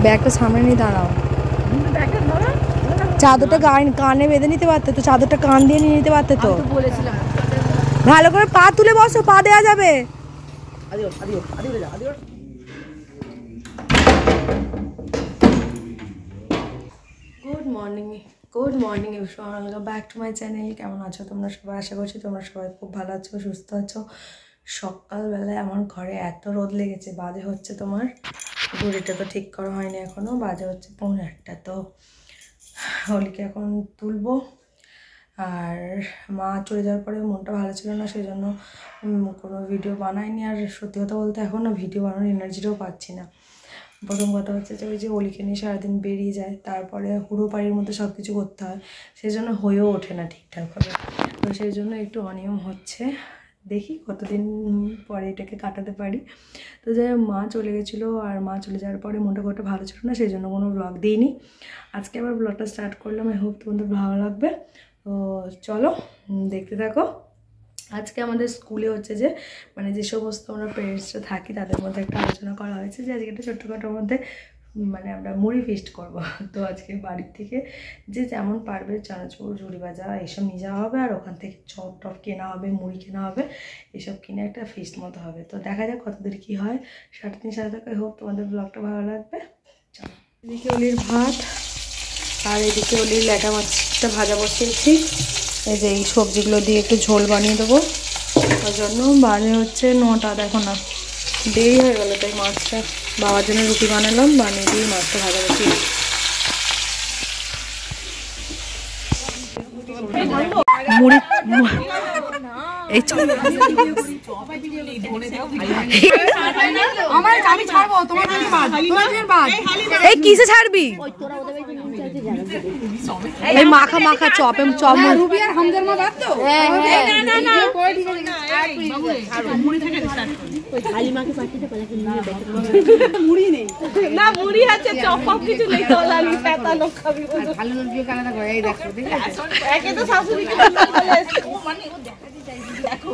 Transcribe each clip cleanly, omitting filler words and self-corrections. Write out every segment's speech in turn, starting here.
ব্যাগটা সামনে নিয়ে দাঁড়াও। চাদরটা কানে বেঁধে নিতে পারতে তো, চাদরটা কান দিয়ে নিয়ে নিতে পারতে তো। ভালো করে পা তুলে বসো, পা দেওয়া যাবে। Good morning everyone, welcome back to my channel. কেমন আছো তোমরা সবাই? আশা করছি তোমরা সবাই খুব ভালো আছো, সুস্থ আছো। সকালবেলায় আমার ঘরে এত রোদ লেগেছে, বাজে হচ্ছে তোমার, ঘড়িটা তো ঠিক করা হয়নি এখনও, বাজে হচ্ছে 1:45। তো হোলিকে এখন তুলবো। আর মা চলে যাওয়ার পরে মনটা ভালো ছিল না, সেই জন্য কোনো ভিডিও বানাইনি। আর সত্যি কথা বলতে এখন না ভিডিও বানানোর এনার্জিটাও পাচ্ছি না। প্রথম কথা হচ্ছে যে ওই যে হোলিকে নিয়ে সারাদিন বেরিয়ে যায়, তারপরে হুড়ো পাড়ির মধ্যে সব কিছু করতে হয়, সেই জন্য হয়েও ওঠে না ঠিকঠাকভাবে। তো সেই জন্য একটু অনিয়ম হচ্ছে, দেখি কতদিন পরে এটাকে কাটাতে পারি। তো যাই হোক, মা চলে গেছিলো, আর মা চলে যাওয়ার পরে মনটা খুব ভালো ছিল না, সেই জন্য কোনো ব্লগ দিইনি। আজকে আবার ব্লগটা স্টার্ট করলাম, আই হোপ তোমাদের ভালো লাগবে। তো চলো দেখতে থাকো। আজকে আমাদের স্কুলে হচ্ছে যে মানে যে সমস্ত আমরা পেরেন্টসরা থাকি তাদের মধ্যে একটা আলোচনা করা হয়েছে যে আজকে একটা ছোট্টখাটোর মধ্যে মানে আমরা মুড়ি ফিস্ট করব। তো আজকে বাড়ির থেকে যে যেমন পারবে চানাচুর, ঝুড়ি ভাজা এইসব নিয়ে যাওয়া হবে, আর ওখান থেকে চপ টপ কেনা হবে, মুড়ি কেনা হবে, এসব কিনে একটা ফিস্ট মতো হবে। তো দেখা যাক কতদূর কী হয়। 3:30 সাড়ে টাকায় হোক, তোমাদের ব্লগটা ভালো লাগবে। চলো, এদিকে অলির ভাত আর এদিকে অলির ল্যাটা মাছটা ভাজা বসিয়েছি। এই যে এই সবজিগুলো দিয়ে একটু ঝোল বানিয়ে দেবো, তার জন্য বাজে হচ্ছে 9টা। দেখো না, দেরি হয়ে গেলো, তাই মাছটা বাবার জন্য রুটি বানালাম, বানিয়ে দিয়ে মাছটা ভাজা বসিয়ে মুড়ি এই এই কিসে ছাড়বি? এই মাখা মাখা চপ চপ মুড়ি নেই না, মুড়ি আছে, চপ ফপ কিছু নেই। তোলালি পেতা লোক খাবি ভালো লোক দিয়ে কালাদা করে। এই দেখো একে তো শাশুড়িকে বলে এসে ও মানে ও দেখা যায় দেখো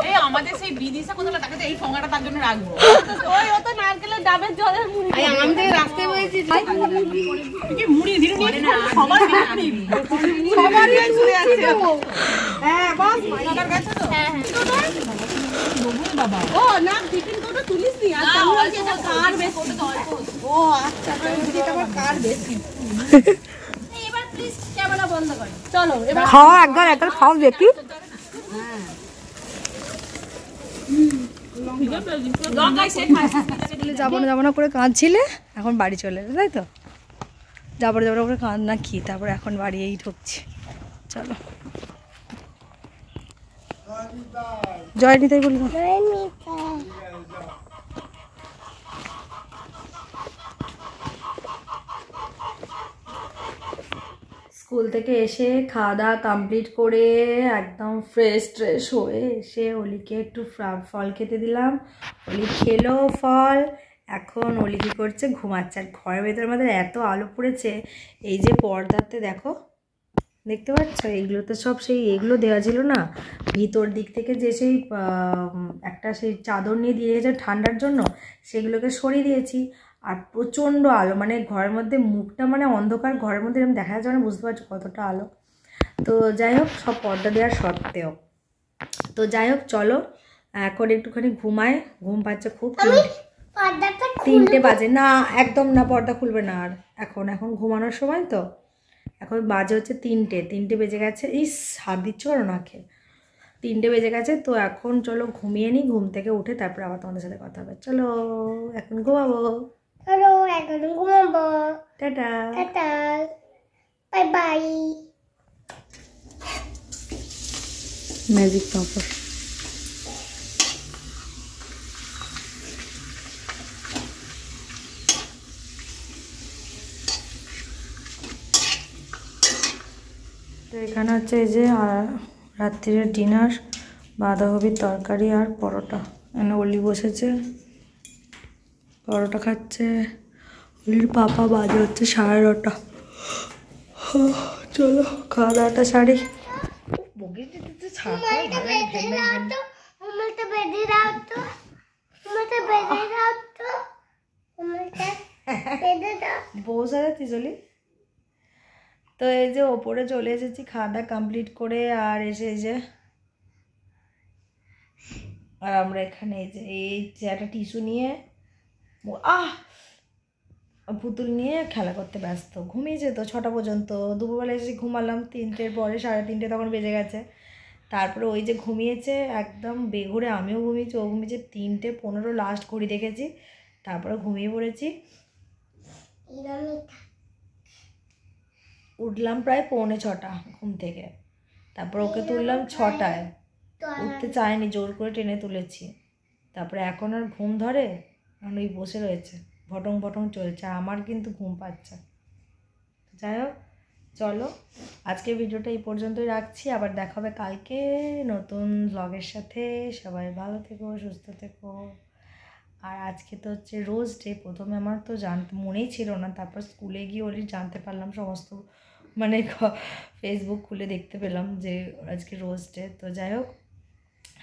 এই আমাদের সেই বিদিশা কোথাও দেখা যায়, এই ঠোঙাটা তার জন্য রাখবো। ওই ও তো নারকেলের ডাবের জলের মুড়ি। এই আমি তো রাস্তায় বলেছি কি মুড়ি দিন না সবার বিক্রি সবারই শুনে আছে। হ্যাঁ বাস মাইনার কাছে তো। হ্যাঁ হ্যাঁ বাবা ও না টিফিন কোটা তুলিস নি আর আমি এটা কার বেশ কোটা অল্প। ও আচ্ছা, এটা আবার কার বেশি। এবার প্লিজ ক্যামেরা বন্ধ করো। চলো এবার খাও, একবার খাও দেখি। হ্যাঁ যাবো না করে কাঁদছিলে, এখন বাড়ি চলে এলে তাই তো? যাবো করে কাঁদ না কি, তারপর এখন বাড়ি এই ঢুকছি। চলো জয় নিতাই বলবো। স্কুল থেকে এসে খাওয়া দাওয়া কমপ্লিট করে একদম ফ্রেশ ট্রেশ হয়ে এসে অলিকে একটু ফল খেতে দিলাম। অলি খেলো ফল, এখন অলি কী করছে, ঘুমাচ্ছে। আর ঘরের ভেতর আমাদের এত আলো পড়েছে, এই যে পর্দাতে দেখো দেখতে পাচ্ছ, এইগুলোতে সব সেই এগুলো দেওয়া ছিল না, ভিতর দিক থেকে যে সেই একটা সেই চাদর নিয়ে দিয়ে গেছে ঠান্ডার জন্য, সেগুলোকে সরিয়ে দিয়েছি। আর প্রচণ্ড আলো, মানে ঘরের মধ্যে মুখটা মানে অন্ধকার, ঘরের মধ্যে এরকম দেখা যাচ্ছে না, বুঝতে পারছো কতটা আলো। তো যাই হোক, সব পর্দা দেওয়ার সত্ত্বেও তো যাই হোক চলো এখন একটুখানি ঘুমায়, ঘুম পাচ্ছে খুব। 3টে বাজে না, একদম না, পর্দা খুলবে না আর। এখন ঘুমানোর সময় তো, এখন বাজে হচ্ছে 3টে বেজে গেছে। ইস হাত দিচ্ছ আর না খেয়ে 3টে বেজে গেছে। তো এখন চলো ঘুমিয়ে নিই, ঘুম থেকে উঠে তারপর আবার তোমাদের সাথে কথা হবে। চলো এখন ঘুমাবো। Tata tata bye bye. Magic papad তো এখানে হচ্ছে এই যে রাত্রির ডিনার, বাঁধাকপির তরকারি আর পরোটা। এখানে অলি বসেছে, পরোটা খাচ্ছে। অলির পাপা, বাজে হচ্ছে 9:30। চলো খাওয়া দাওয়াটা সারি। बहुत सारा तिजोली। তো এই যে ওপরে চলে এসেছি খাওয়া দাওয়া কমপ্লিট করে, আর এসে এই যে আর আমরা এখানে এই যে একটা টিস্যু নিয়ে পুতুল নিয়ে খেলা করতে ব্যস্ত। ঘুমিয়েছে তো 6টা পর্যন্ত, দুপুরবেলা এসে ঘুমালাম 3টের পরে, 3:30 তখন বেজে গেছে। তারপরে ওই যে ঘুমিয়েছে একদম বেঘুরে, আমিও ঘুমিয়েছি, ও ঘুমিয়েছে। 3:15 লাস্ট ঘড়ি দেখেছি, তারপরে ঘুমিয়ে পড়েছি। উঠলাম প্রায় 5:45 ঘুম থেকে, তারপর ওকে তুললাম 6টায়। উঠতে চায়নি, জোর করে টেনে তুলেছি। তারপরে এখন আর ঘুম ধরে, এখন ওই বসে রয়েছে, ভটং ভটং চলছে। আমার কিন্তু ঘুম পাচ্ছে। যাই হোক, চলো আজকে ভিডিওটা এই পর্যন্তই রাখছি, আবার দেখা হবে কালকে নতুন ব্লগের সাথে। সবাই ভালো থেকো, সুস্থ থেকো। আর আজকে তো হচ্ছে রোজ ডে। প্রথমে আমার তো মনেই ছিল না, তারপর স্কুলে গিয়ে ওলি জানতে পারলাম সমস্ত, মানে ফেসবুক খুলে দেখতে পেলাম যে আজকে রোজ ডে। তো যাই হোক,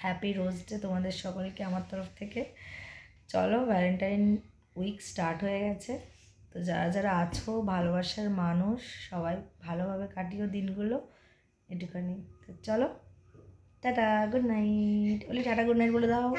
হ্যাপি রোজ ডে তোমাদের সকলকে আমার তরফ থেকে। চলো, ভ্যালেন্টাইন উইক স্টার্ট হয়ে গেছে, তো যারা যারা আছো ভালোবাসার মানুষ সবাই ভালোভাবে কাটিও দিনগুলো, এটুখানি। তো চলো, টাটা, গুড নাইট। ওলি টাটা গুড নাইট বলে দাও।